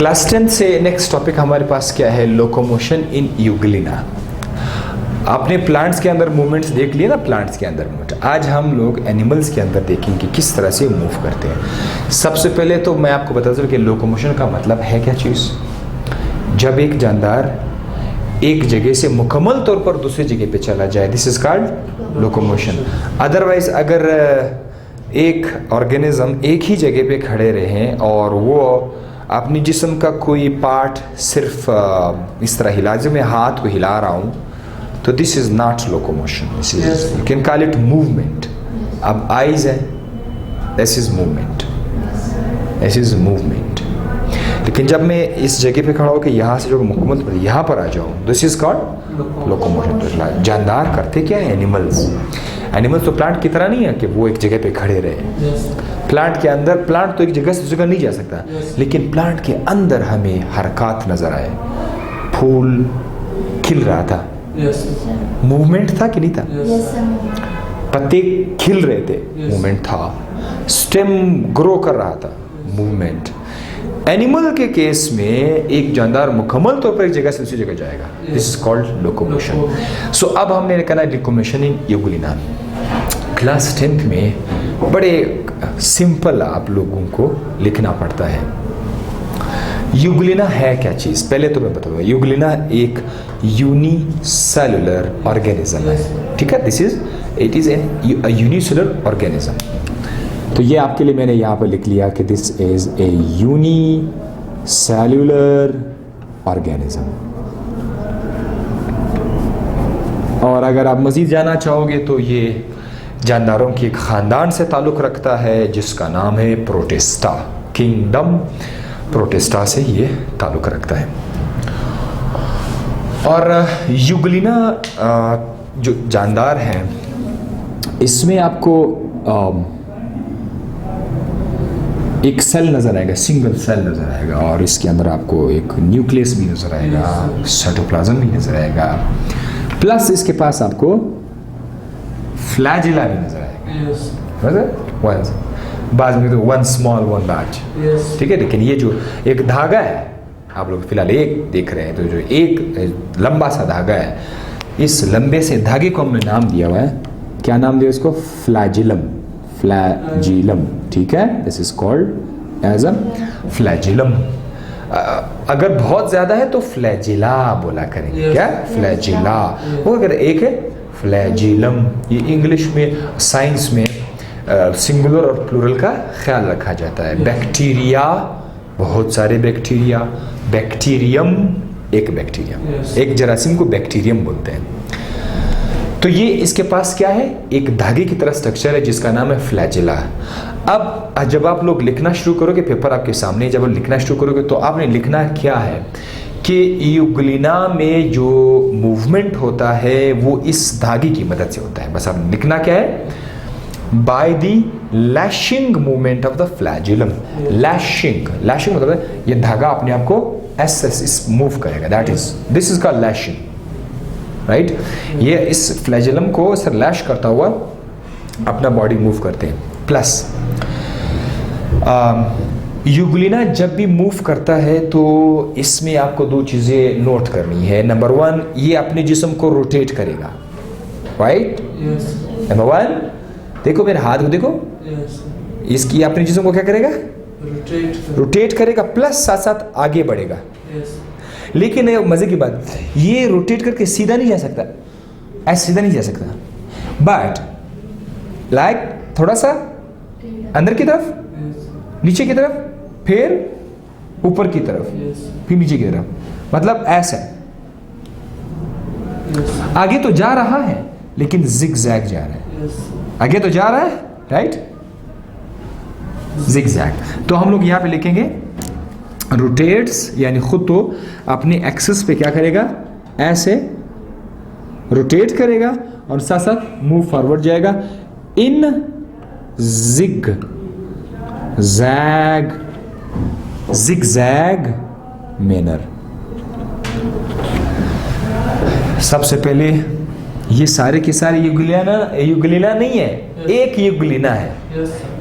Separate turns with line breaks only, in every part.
Class 10 से next topic हमारे पास क्या है, लोकोमोशन इन यूग्लिना। आपने प्लांट्स के अंदर मूवमेंट्स देख लिए ना, प्लांट्स के अंदर मूवमेंट। आज हम लोग एनिमल्स के अंदर देखेंगे किस तरह से मूव करते हैं। सबसे पहले तो मैं आपको बता दूं कि लोकोमोशन का मतलब है क्या चीज़। जब एक जानदार एक जगह से मुकम्मल तौर पर दूसरी जगह पे चला जाए, this is called locomotion. Otherwise अगर एक ऑर्गेनिज्म एक ही जगह पे खड़े रहें और वो अपनी जिस्म का कोई पार्ट सिर्फ इस तरह हिला, जब मैं हाथ को हिला रहा हूँ, तो this is not locomotion, this is you can call it movement. अब आइज है, this is movement, this is movement. लेकिन जब मैं इस जगह पे खड़ा होकर यहाँ से जो मुकम्मल यहाँ पर आ जाऊँ, दिस इज कॉल्ड लोकोमोशन। तो जानदार करते क्या है, एनिमल्स तो प्लांट की तरह नहीं है कि वो एक जगह पे खड़े रहे। प्लांट के अंदर, प्लांट तो एक जगह से दूसरी जगह नहीं जा सकता, लेकिन प्लांट के अंदर हमें हरकत नजर आए। फूल खिल रहा था, मूवमेंट था कि नहीं था? पत्ते खिल रहे थे, मूवमेंट था। स्टेम ग्रो कर रहा था, मूवमेंट। एनिमल के केस में एक जानदार मुकम्मल तौर पर एक जगह से दूसरी जगह जाएगा, दिस इज कॉल्ड लोकोमोशन। सो अब हमने कहना लोकोमोशन इन यूग्लिना। क्लास 10th में बड़े सिंपल आप लोगों को लिखना पड़ता है। यूग्लिना है क्या चीज़, पहले तो मैं बताऊंगा। यूग्लिना एक यूनिसेलुलर ऑर्गेनिज्म है, ठीक है। It is a unicellular organism. तो ये आपके लिए मैंने यहाँ पर लिख लिया कि this is a unicellular organism. और अगर आप मज़ीद जानना चाहोगे तो ये जानदारों के एक ख़ानदान से ताल्लुक़ रखता है जिसका नाम है प्रोटिस्टा। किंगडम प्रोटिस्टा से ये ताल्लुक़ रखता है। और यूग्लिना जो जानदार हैं, इसमें आपको एक सेल नज़र आएगा, सिंगल सेल नज़र आएगा, और इसके अंदर आपको एक न्यूक्लियस भी नज़र आएगा, साइटोप्लाज्म भी नज़र आएगा, प्लस इसके पास आपको फ्लैजिला भी नज़र आएगा। बाद में तो वन स्मॉल वन लार्ज, ठीक है। लेकिन ये जो एक धागा है, आप लोग फिलहाल एक देख रहे हैं, तो जो एक लंबा सा धागा है, इस लंबे से धागे को हमने नाम दिया हुआ है, क्या नाम दिया इसको? फ्लैजिलम। फ्लैजिलम, ठीक है। This is called as a flagellum. अगर बहुत ज्यादा है तो फ्लैजिला बोला करेंगे, क्या? फ्लैजिला। वो अगर एक है फ्लैजिलम। ये इंग्लिश में, साइंस में सिंगुलर और प्लूरल का ख्याल रखा जाता है। बैक्टीरिया, बहुत सारे बैक्टीरिया। बैक्टीरियम, एक बैक्टीरियम। एक जरासीम को बैक्टीरियम बोलते हैं। तो ये इसके पास क्या है? एक धागे की तरह स्ट्रक्चर है जिसका नाम है फ्लैजिला। अब जब आप लोग लिखना शुरू करोगे, पेपर आपके सामने, जब आप लिखना शुरू करोगे तो आपने लिखना क्या है कि यूग्लिना में जो मूवमेंट होता है वो इस धागे की मदद से होता है। बस आप लिखना क्या है? By the lashing movement of the flagellum. Lashing मतलब ये धागा अपने आप को ऐसे मूव करेगा, that is, this is called lashing, right. ये इस फ्लैजिलम को सर लैश करता हुआ अपना बॉडी मूव करते हैं। प्लस यूग्लिना जब भी मूव करता है तो इसमें आपको दो चीज़ें नोट करनी है। नंबर 1, ये अपने जिस्म को रोटेट करेगा, राइट। नंबर 1, देखो मेरे हाथ को देखो, इसकी अपने जिस्म को क्या करेगा? रोटेट करेगा, प्लस साथ साथ आगे बढ़ेगा। लेकिन मजे की बात, ये रोटेट करके सीधा नहीं जा सकता, ऐसे सीधा नहीं जा सकता, बट लाइक थोड़ा सा अंदर की तरफ, नीचे की तरफ, फिर ऊपर की तरफ, फिर नीचे की तरफ, मतलब ऐसा। आगे तो जा रहा है लेकिन जिगजैग जा रहा है। आगे तो जा रहा है, राइट, जिगजैग। तो हम लोग यहाँ पे लिखेंगे रोटेट्स, यानी खुद तो अपने एक्सिस पे क्या करेगा? ऐसे रोटेट करेगा और साथ साथ मूव फॉरवर्ड जाएगा इन जिगजैग मैनर। सबसे पहले ये सारे के सारे यूग्लिना नहीं है, एक यूग्लिना है।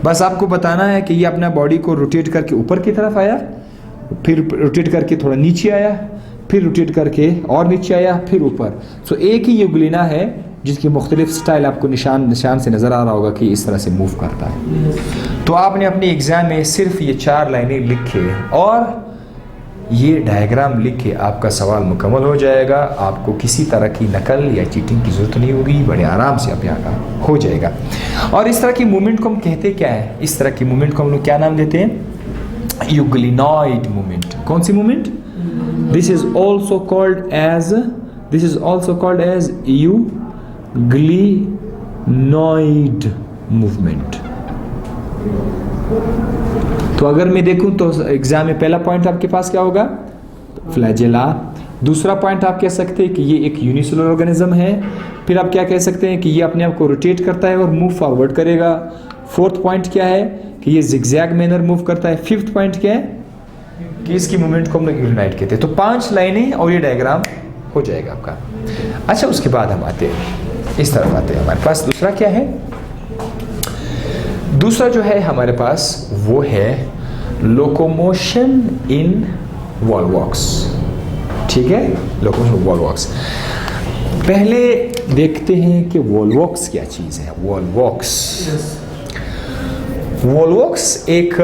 बस आपको बताना है कि ये अपना बॉडी को रोटेट करके ऊपर की तरफ आया, फिर रोटेट करके थोड़ा नीचे आया, फिर रोटेट करके और नीचे आया, फिर ऊपर। सो एक ही यूग्लिना है जिसकी मुख्तलिफ स्टाइल आपको निशान से नज़र आ रहा होगा कि इस तरह से मूव करता है। तो आपने अपने एग्ज़ाम में सिर्फ ये 4 लाइनें लिखे और ये डायग्राम लिख के आपका सवाल मुकम्मल हो जाएगा। आपको किसी तरह की नकल या चीटिंग की ज़रूरत नहीं होगी, बड़े आराम से आप यहाँ का हो जाएगा। और इस तरह की मूवमेंट को हम कहते क्या है? इस तरह की मूवमेंट को हम लोग क्या नाम देते हैं? Euglenoid movement. कौन सी movement? This is also called as euglenoid movement. तो अगर मैं देखूं तो एग्जाम में पहला पॉइंट आपके पास क्या होगा? फ्लैजेला। दूसरा पॉइंट आप कह सकते हैं कि ये एक यूनिसेलुलर ऑर्गेनिज्म है। फिर आप क्या कह सकते हैं कि ये अपने आप को रोटेट करता है और मूव फॉरवर्ड करेगा। फोर्थ पॉइंट क्या है? कि ये जिगजैग मैनर मूव करता है। फिफ्थ पॉइंट क्या है? कि इसकी मूवमेंट को हम लोग यूग्लिनॉइड कहते हैं। तो 5 लाइनें और ये डायग्राम हो जाएगा आपका। अच्छा, उसके बाद हम आते हैं, इस तरफ आते हैं। हमारे पास दूसरा क्या है? दूसरा जो है हमारे पास वो है लोकोमोशन इन वॉलवॉक्स। ठीक है, लोकोमोशन वॉलवॉक्स। पहले देखते हैं कि वॉलवॉक्स क्या चीज़ है। वॉलवॉक्स एक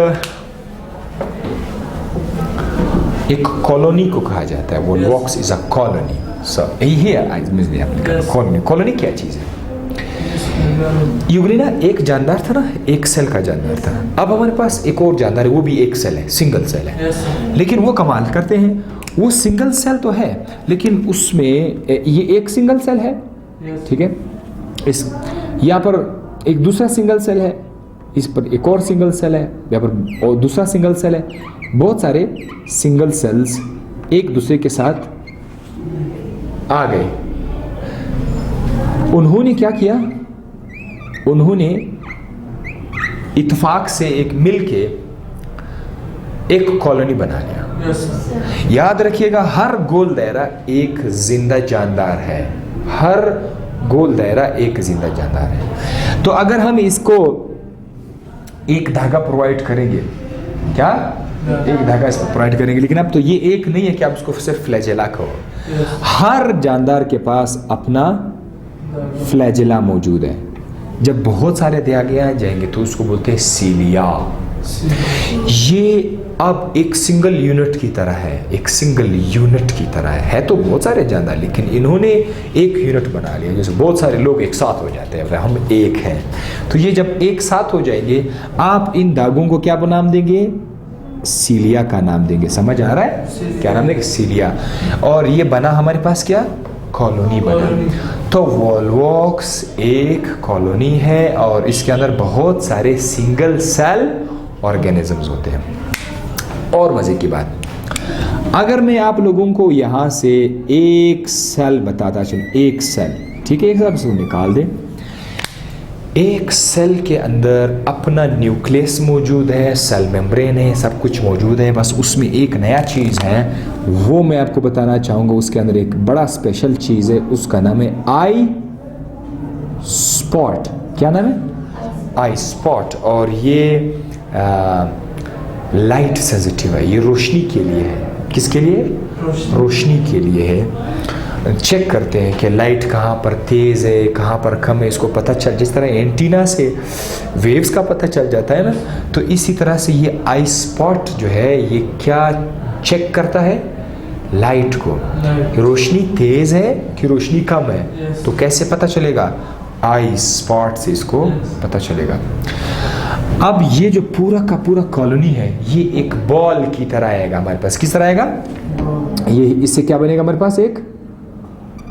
कॉलोनी को कहा जाता है। Volvox is a colony. So यही है कॉलोनी क्या चीज़ है? यूग्लिना एक जानदार था ना, एक सेल का जानदार था। अब हमारे पास एक और जानदार है, वो भी एक सेल है, सिंगल सेल है। लेकिन वो कमाल करते हैं, वो सिंगल सेल तो है लेकिन उसमें ये एक सिंगल सेल है, ठीक है। इस यहाँ पर एक दूसरा सिंगल सेल है, इस पर एक और सिंगल सेल है, यहाँ पर और दूसरा सिंगल सेल है। बहुत सारे सिंगल सेल्स एक दूसरे के साथ आ गए। उन्होंने क्या किया? उन्होंने इत्तेफाक से एक मिल के एक कॉलोनी बना लिया। याद रखिएगा, हर गोल दायरा एक जिंदा जानदार है। हर गोल दायरा एक जिंदा जानदार है। तो अगर हम इसको एक धागा प्रोवाइड करेंगे, क्या एक धागा इसको प्रोवाइड करेंगे, लेकिन अब तो ये एक नहीं है कि आप उसको सिर्फ फ्लैजेला कहो। हर जानदार के पास अपना फ्लैजेला मौजूद है। जब बहुत सारे धागे आ जाएंगे तो उसको बोलते हैं सीलिया। ये अब एक सिंगल यूनिट की तरह है, एक सिंगल यूनिट की तरह है तो बहुत सारे जानदार, लेकिन इन्होंने एक यूनिट बना लिया। जैसे बहुत सारे लोग एक साथ हो जाते हैं, वह हम एक हैं। तो ये जब एक साथ हो जाएंगे, आप इन धागों को क्या नाम देंगे? सीलिया का नाम देंगे। समझ आ रहा है? क्या नाम देंगे? सीलिया। और ये बना हमारे पास क्या? कॉलोनी बना। तो वॉलवॉक्स एक कॉलोनी है और इसके अंदर बहुत सारे सिंगल सेल ऑर्गेनिजम्स होते हैं। और मजे की बात, अगर मैं आप लोगों को यहां से एक सेल बताता चलूं, एक सेल, ठीक है, एक सेल से निकाल दें। एक सेल के अंदर अपना न्यूक्लियस मौजूद है, सेल मेम्ब्रेन है, सब कुछ मौजूद है। बस उसमें एक नया चीज़ है, वो मैं आपको बताना चाहूँगा। उसके अंदर एक बड़ा स्पेशल चीज़ है, उसका नाम है आई स्पॉट। क्या नाम है? आई स्पॉट। और ये लाइट सेंसिटिव है, ये रोशनी के लिए है। किसके लिए? रोशनी के लिए है। चेक करते हैं कि लाइट कहाँ पर तेज़ है, कहाँ पर कम है, इसको पता चल, जिस तरह एंटीना से वेव्स का पता चल जाता है ना, तो इसी तरह से ये आई स्पॉट जो है ये क्या चेक करता है? लाइट को। रोशनी तेज़ है कि रोशनी कम है, तो कैसे पता चलेगा? आई स्पॉट से इसको पता चलेगा। अब ये जो पूरा का पूरा कॉलोनी है, ये एक बॉल की तरह आएगा हमारे पास। किस तरह आएगा? ये इससे क्या बनेगा हमारे पास? एक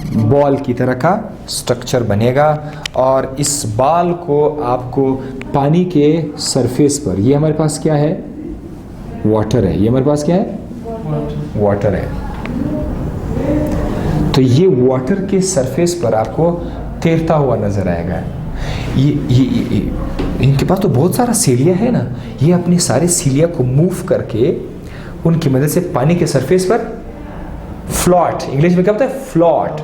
बॉल की तरह का स्ट्रक्चर बनेगा। और इस बॉल को आपको पानी के सरफेस पर, ये हमारे पास क्या है? वाटर है। ये हमारे पास क्या है? वाटर है। तो ये वाटर के सरफेस पर आपको तैरता हुआ नजर आएगा। ये इनके पास तो बहुत सारा सीलिया है ना, ये अपने सारे सीलिया को मूव करके उनकी मदद से पानी के सरफेस पर फ्लॉट, इंग्लिश में क्या होता है? फ्लॉट,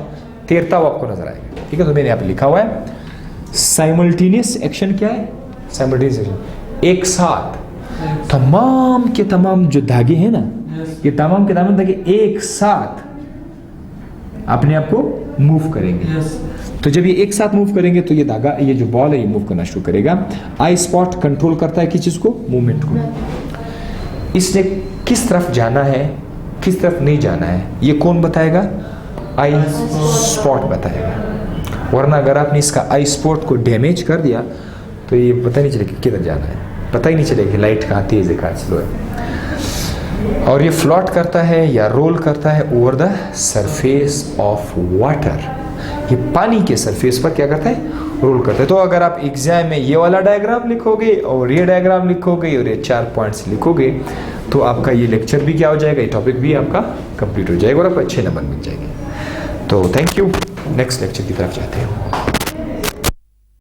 तैरता हुआ आपको नजर आएगा। ठीक है, तो मैंने यहाँ पे लिखा हुआ है साइमल्टेनियस एक्शन। क्या है साइमल्टेनियस एक्शन? एक साथ। तो तमाम के तमाम जो धागे हैं ना, ये तमाम के तमाम धागे एक साथ अपने आप को मूव करेंगे। तो जब ये एक साथ मूव करेंगे तो ये धागा, ये जो बॉल है, ये मूव करना शुरू करेगा। आई स्पॉट कंट्रोल करता है किस चीज को? मूवमेंट को। इसने किस तरफ जाना है, किस तरफ नहीं जाना है, ये कौन बताएगा? आई स्पॉट बताएगा। वरना अगर आपने इसका आई स्पॉट को डैमेज कर दिया तो ये पता नहीं चलेगा किधर जाना है, पता ही नहीं चलेगा लाइट कहाँ तेज है कहाँ स्लो है। और ये फ्लोट करता है या रोल करता है over the surface of water. ये पानी के सरफेस पर क्या करता है? रोल करता है। तो अगर आप एग्जाम में ये वाला डायग्राम लिखोगे और ये डायग्राम लिखोगे और ये 4 पॉइंट्स लिखोगे तो आपका ये लेक्चर भी क्या हो जाएगा, ये टॉपिक भी आपका कंप्लीट हो जाएगा और आपको अच्छे नंबर मिल जाएंगे। तो थैंक यू। नेक्स्ट लेक्चर की तरफ जाते हैं।